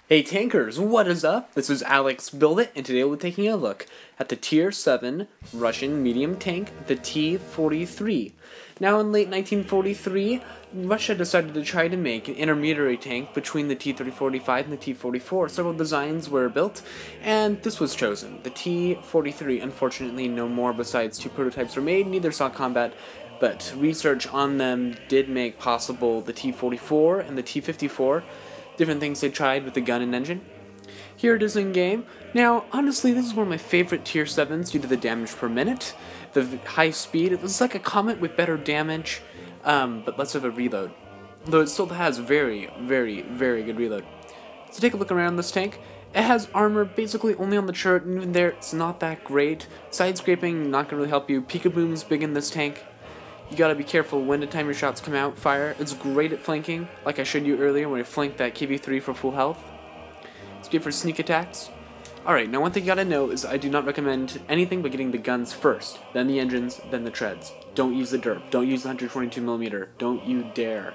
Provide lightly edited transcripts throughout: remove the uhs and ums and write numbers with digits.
Hey tankers, what is up? This is Alexbuildit, and today we'll be taking a look at the Tier 7 Russian medium tank, the T-43. Now in late 1943, Russia decided to try to make an intermediary tank between the T-45 and the T-44. Several designs were built, and this was chosen. The T-43, unfortunately no more besides 2 prototypes were made, neither saw combat, but research on them did make possible the T-44 and the T-54. Different things they tried with the gun and engine. Here it is in game. Now, honestly, this is one of my favorite Tier 7s due to the damage per minute, the high speed. It was like a Comet with better damage, but less of a reload. Though it still has very, very, very good reload. So take a look around this tank. It has armor basically only on the turret, and even there, it's not that great. Side scraping, not gonna really help you. Peekaboom's big in this tank. You gotta be careful when the time your shots come out, fire. It's great at flanking, like I showed you earlier when I flanked that KV-3 for full health. It's good for sneak attacks. Alright, now one thing you gotta know is I do not recommend anything but getting the guns first, then the engines, then the treads. Don't use the derp, don't use the 122mm, don't you dare.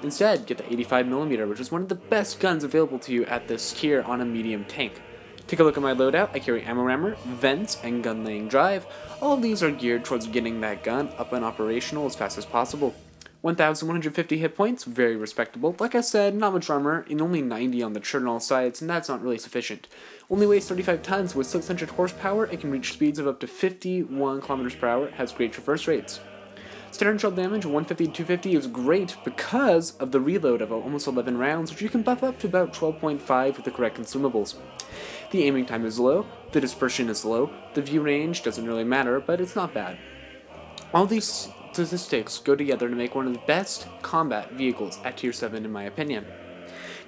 Instead, get the 85mm, which is one of the best guns available to you at this tier on a medium tank. Take a look at my loadout. I carry ammo rammer, vents, and gun laying drive. All of these are geared towards getting that gun up and operational as fast as possible. 1,150 hit points, very respectable. Like I said, not much armor, and only 90 on the turret on all sides, and that's not really sufficient. Only weighs 35 tons with 600 horsepower. It can reach speeds of up to 51 kilometers per hour. It has great traverse rates. Standard shell damage 150 to 250 is great because of the reload of almost 11 rounds, which you can buff up to about 12.5 with the correct consumables. The aiming time is low, the dispersion is low, the view range doesn't really matter, but it's not bad. All these statistics go together to make one of the best combat vehicles at Tier 7 in my opinion.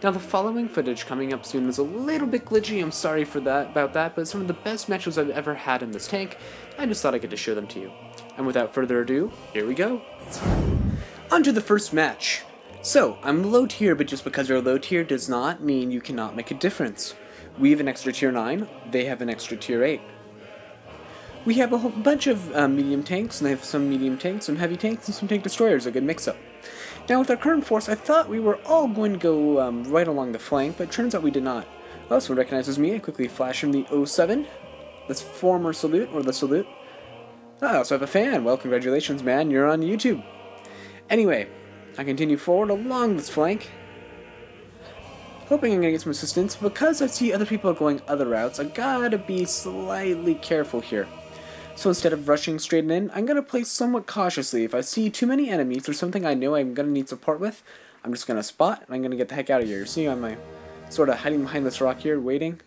Now the following footage coming up soon is a little bit glitchy, I'm sorry about that, but it's some of the best matches I've ever had in this tank. I just thought I could to show them to you. And without further ado, here we go. On to the first match. So, I'm low tier, but just because you're low tier does not mean you cannot make a difference. We have an extra tier 9, they have an extra tier 8. We have a whole bunch of medium tanks, and they have some medium tanks, some heavy tanks, and some tank destroyers, a good mix-up. Now with our current force, I thought we were all going to go right along the flank, but it turns out we did not. Oh, someone recognizes me. I quickly flash him the 07. This former salute, or the salute. Oh, I also have a fan. Well, congratulations, man. You're on YouTube. Anyway, I continue forward along this flank, hoping I'm going to get some assistance. Because I see other people going other routes, I gotta be slightly careful here. So instead of rushing straight in, I'm going to play somewhat cautiously. If I see too many enemies or something I know I'm going to need support with, I'm just going to spot, and I'm going to get the heck out of here. See, I'm sort of hiding behind this rock here, waiting.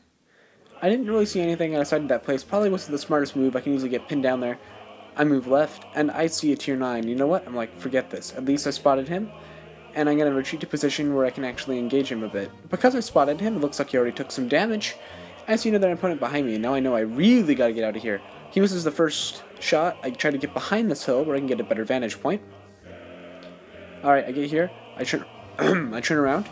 I didn't really see anything, I decided that place probably wasn't the smartest move. I can easily get pinned down there. I move left, and I see a tier 9. You know what? I'm like, forget this. At least I spotted him, and I'm going to retreat to a position where I can actually engage him a bit. Because I spotted him, it looks like he already took some damage. I see another opponent behind me, and now I know I really got to get out of here. He misses the first shot. I try to get behind this hill where I can get a better vantage point. Alright, I get here. I turn I turn around.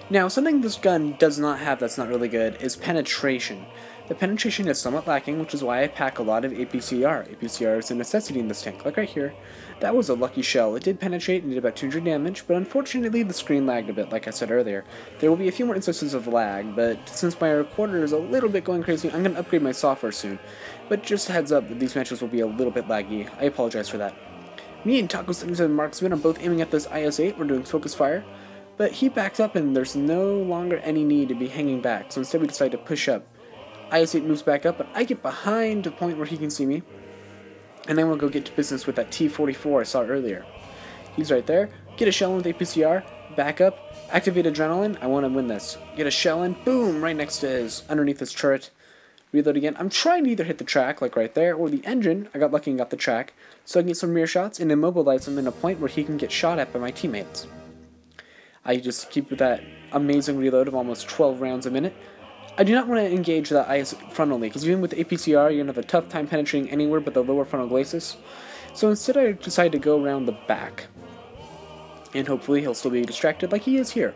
Now, something this gun does not have that's not really good is penetration. The penetration is somewhat lacking, which is why I pack a lot of APCR. APCR is a necessity in this tank, like right here. That was a lucky shell. It did penetrate and did about 200 damage, but unfortunately the screen lagged a bit, like I said earlier. There will be a few more instances of lag, but since my recorder is a little bit going crazy, I'm going to upgrade my software soon. But just a heads up that these matches will be a little bit laggy. I apologize for that. Me and Taco77 Marksman are both aiming at this IS-8. We're doing focus fire, but he backs up and there's no longer any need to be hanging back, so instead we decide to push up. IS-8 moves back up, but I get behind to the point where he can see me. And then we'll go get to business with that T-44 I saw earlier. He's right there. Get a shell in with APCR. Back up. Activate adrenaline. I want to win this. Get a shell in. Boom! Right next to underneath his turret. Reload again. I'm trying to either hit the track, like right there, or the engine. I got lucky and got the track. So I can get some rear shots and immobilize him in a point where he can get shot at by my teammates. I just keep with that amazing reload of almost 12 rounds a minute. I do not want to engage that IS frontally, because even with the APCR, you're going to have a tough time penetrating anywhere but the lower frontal glacis. So instead I decide to go around the back. And hopefully he'll still be distracted like he is here.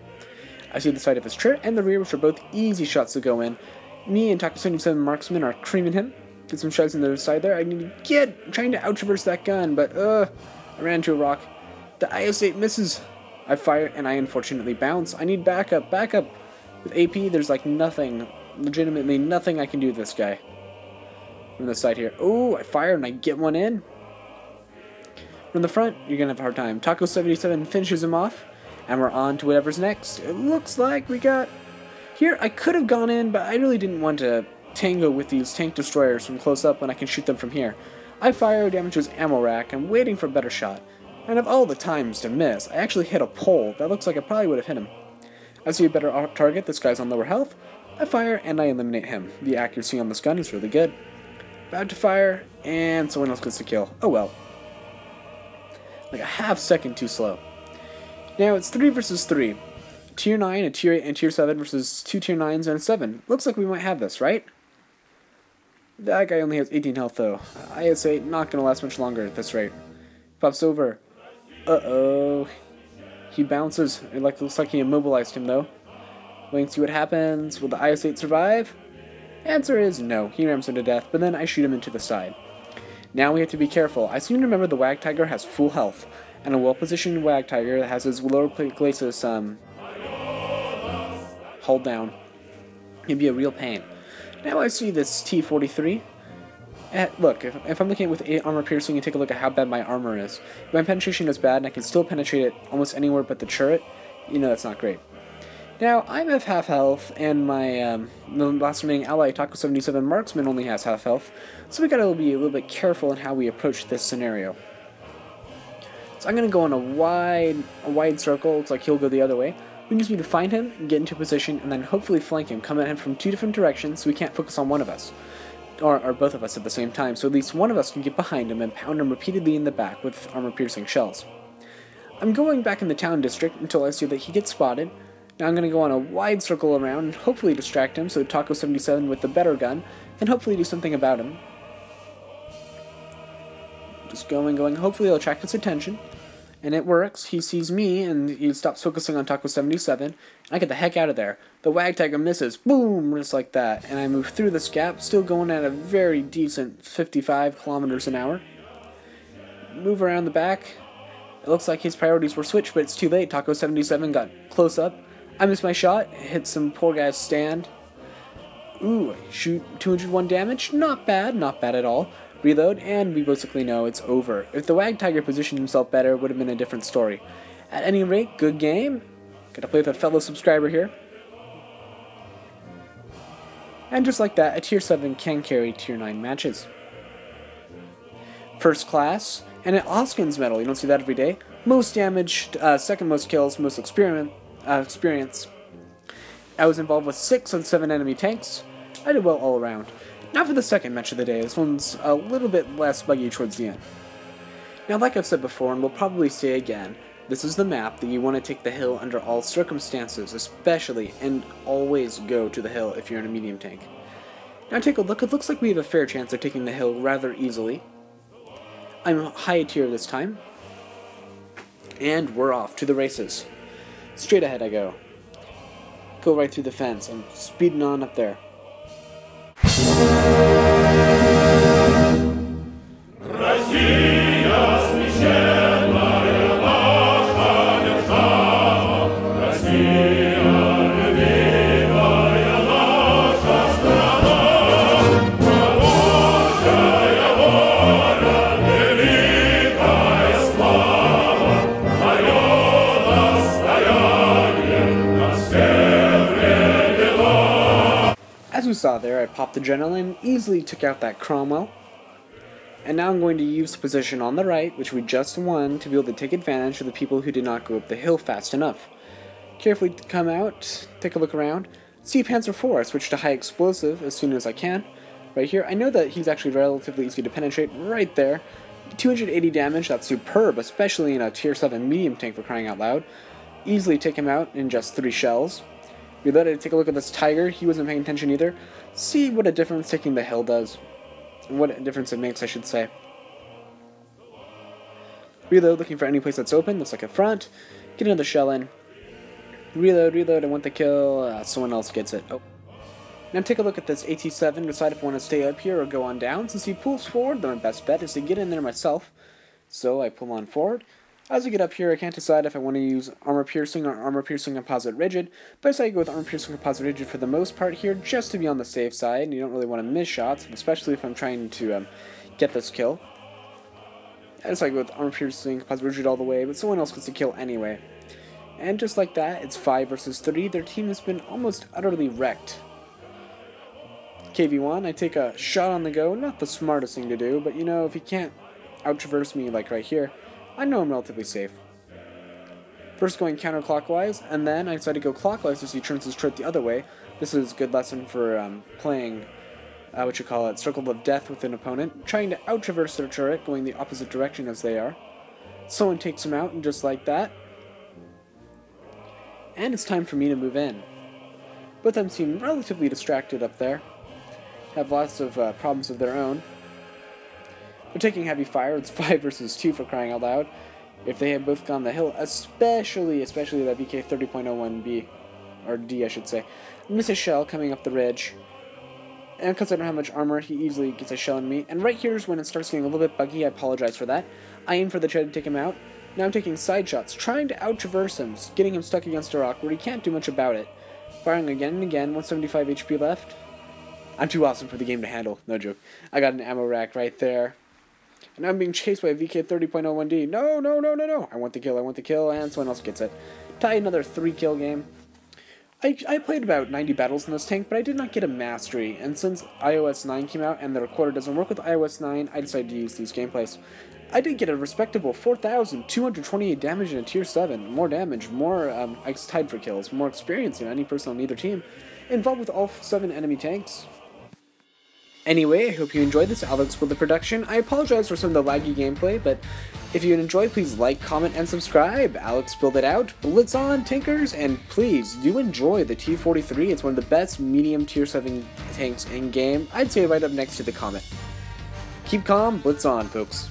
I see the side of his turret and the rear, which are both easy shots to go in. Me and Taco77 Marksman are creaming him. Get some shots on the other side there. I need to get, trying to out-traverse that gun, but I ran into a rock. The IS-8 misses. I fire, and I unfortunately bounce. I need backup, backup. With AP, there's like nothing, legitimately nothing I can do to this guy. From the side here. Oh, I fire and I get one in. From the front, you're going to have a hard time. Taco 77 finishes him off, and we're on to whatever's next. It looks like we got... Here, I could have gone in, but I really didn't want to tango with these tank destroyers from close up when I can shoot them from here. I fire, damage his ammo rack, I'm waiting for a better shot. And of all the times to miss, I actually hit a pole. That looks like I probably would have hit him. I see a better target, this guy's on lower health. I fire, and I eliminate him. The accuracy on this gun is really good. About to fire, and someone else gets the kill. Oh well. Like a half second too slow. Now it's 3 versus 3. Tier 9, a Tier 8, and Tier 7 versus 2 Tier 9s and a 7. Looks like we might have this, right? That guy only has 18 health though. IS-8 not gonna last much longer at this rate. Pops over. Uh-oh. He bounces. It looks like he immobilized him though. Waiting to see what happens. Will the IS-8 survive? Answer is no. He rams him to death, but then I shoot him into the side. Now we have to be careful. I seem to remember the Wag Tiger has full health, and a well-positioned Wag Tiger that has his lower glacis hold down. It'd be a real pain. Now I see this T-43. Look, if I'm looking at it with 8 armor piercing and take a look at how bad my armor is, if my penetration is bad and I can still penetrate it almost anywhere but the turret, you know that's not great. Now, I'm at half health, and my the last remaining ally, Taco 77 Marksman, only has half health, so we gotta be a little bit careful in how we approach this scenario. So I'm gonna go in a wide circle. Looks like he'll go the other way. We just need to find him, get into position, and then hopefully flank him, come at him from 2 different directions so we can't focus on one of us. Or both of us at the same time, so at least one of us can get behind him and pound him repeatedly in the back with armor-piercing shells. I'm going back in the town district until I see that he gets spotted. Now I'm going to go on a wide circle around and hopefully distract him so Taco 77 with the better gun can hopefully do something about him. Just going. Hopefully I'll attract his attention. And it works. He sees me and he stops focusing on Taco 77. And I get the heck out of there. The Wag Tiger misses. Boom! Just like that. And I move through this gap, still going at a very decent 55 kilometers an hour. Move around the back. It looks like his priorities were switched, but it's too late. Taco 77 got close up. I missed my shot. Hit some poor guy's stand. Ooh, shoot 201 damage. Not bad at all. Reload, and we basically know it's over. If the Wag Tiger positioned himself better, it would have been a different story. At any rate, good game. Gotta play with a fellow subscriber here. And just like that, a Tier 7 can carry Tier 9 matches. First class, and an Oskin's medal. You don't see that every day. Most damage, second most kills, most experience. I was involved with 6 of the 7 enemy tanks. I did well all around. Now for the second match of the day. This one's a little bit less buggy towards the end. Now, like I've said before, and will probably say again, this is the map that you want to take the hill under all circumstances, especially and always go to the hill if you're in a medium tank. Now take a look. It looks like we have a fair chance of taking the hill rather easily. I'm high tier this time. And we're off to the races. Straight ahead I go. Go right through the fence. I'm speeding on up there. As we saw there, I popped adrenaline, easily took out that Cromwell. And now I'm going to use the position on the right, which we just won, to be able to take advantage of the people who did not go up the hill fast enough. Carefully come out, take a look around. See Panzer IV, I switch to high explosive as soon as I can. Right here, I know that he's actually relatively easy to penetrate right there. 280 damage, that's superb, especially in a tier 7 medium tank for crying out loud. Easily take him out in just 3 shells. Reloaded, take a look at this Tiger, he wasn't paying attention either. See what a difference taking the hill does. What a difference it makes, I should say. Reload, looking for any place that's open, looks like a front. Get another shell in. Reload, I want the kill, someone else gets it. Oh. Now take a look at this AT-7, decide if I want to stay up here or go on down. Since he pulls forward, then my best bet is to get in there myself. So I pull on forward. As I get up here, I can't decide if I want to use armor piercing or armor piercing composite rigid, but I decided to go with armor piercing composite rigid for the most part here, just to be on the safe side, and you don't really want to miss shots, especially if I'm trying to get this kill. I decided to go with armor piercing composite rigid all the way, but someone else gets the kill anyway. And just like that, it's 5 versus 3. Their team has been almost utterly wrecked. KV1, I take a shot on the go, not the smartest thing to do, but you know, if he can't out-traverse me like right here, I know I'm relatively safe. First going counterclockwise, and then I decide to go clockwise as he turns his turret the other way. This is a good lesson for playing, Circle of Death with an opponent, trying to out-traverse their turret, going the opposite direction as they are. Someone takes him out, and just like that. And it's time for me to move in. Both of them seem relatively distracted up there. Have lots of problems of their own. They're taking heavy fire. It's 5 versus 2 for crying out loud. If they had both gone the hill, especially that VK 30.01B, or D I should say. I miss a shell coming up the ridge. And because I don't have much armor, he easily gets a shell in me. And right here is when it starts getting a little bit buggy. I apologize for that. I aim for the tread to take him out. Now I'm taking side shots, trying to out-traverse him, getting him stuck against a rock where he can't do much about it. Firing again and again, 175 HP left. I'm too awesome for the game to handle, no joke. I got an ammo rack right there. And I'm being chased by a VK 30.01D. No, no, no, no, no. I want the kill, and someone else gets it. Tie another 3-kill game. I played about 90 battles in this tank, but I did not get a mastery. And since iOS 9 came out and the recorder doesn't work with iOS 9, I decided to use these gameplays. I did get a respectable 4,228 damage in a tier 7. More damage, more I was tied for kills, more experience than any person on either team. Involved with all 7 enemy tanks. Anyway, I hope you enjoyed this Alexbuildit production. I apologize for some of the laggy gameplay, but if you enjoyed, please like, comment, and subscribe. Alexbuildit out, Blitz on, Tinkers, and please do enjoy the T-43. It's one of the best medium tier 7 tanks in game. I'd say right up next to the Comet. Keep calm, Blitz on, folks.